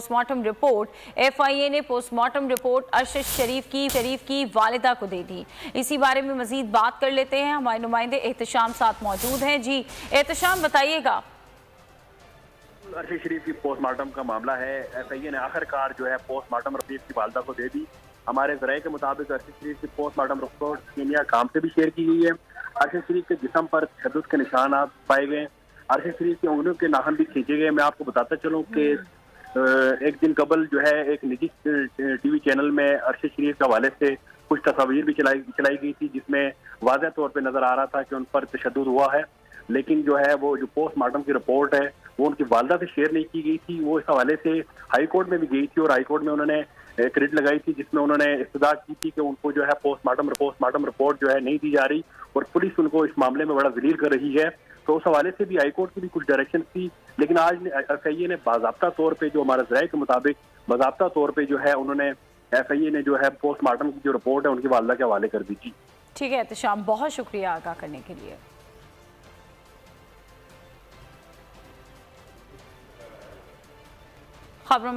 Postmortem report FIA ने postmortem report Arshad शरीफ की वालिदा को दे दी। इसी बारे में मजीद बात कर लेते हैं, हमारे नुमाइंदे एहतशाम साथ मौजूद हैं। जी एहतशाम, बताइएगा। अरशद शरीफ की पोस्टमार्टम का मामला है। FIA ने आखिरकार जो है पोस्टमार्टम रफीक की वालदा को दे दी। हमारे ज़राए के मुताबिक अरशद शरीफ की पोस्टमार्टम रिपोर्ट कीनिया काम से भी शेयर की गई है। अरशद शरीफ के जिस्म पर तशद्दुद के निशानात पाए गए। अरशद शरीफ की उंगलियों के नाखून भी खींचे गए। मैं आपको बताता चलूँ कि एक दिन कबल जो है एक निजी TV चैनल में अरशद शरीफ के हवाले से कुछ तस्वीर भी चलाई गई थी, जिसमें वाज़ेह तौर पर नजर आ रहा था कि उन पर तशद्दुद हुआ है। लेकिन जो है वो जो पोस्टमार्टम की रिपोर्ट है वो उनकी वालदा से शेयर नहीं की गई थी। वो इस हवाले से हाई कोर्ट में भी गई थी और हाई कोर्ट में उन्होंने एक रिट लगाई थी, जिसमें उन्होंने इस्तदा की थी कि उनको जो है पोस्टमार्टम रिपोर्ट जो है नहीं दी जा रही और पुलिस उनको इस मामले में बड़ा जलील कर रही है। तो उस हवाले से भी हाई कोर्ट की भी कुछ डायरेक्शन थी। लेकिन आज FIA ने बाज़ाब्ता तौर पर, जो हमारे ज़राए के मुताबिक बाज़ाब्ता तौर पर जो है उन्होंने FIA ने जो है पोस्टमार्टम की जो रिपोर्ट है उनकी वालदा के हवाले कर दी थी। ठीक है एहतशाम, बहुत शुक्रिया आगाह करने के लिए। खबरों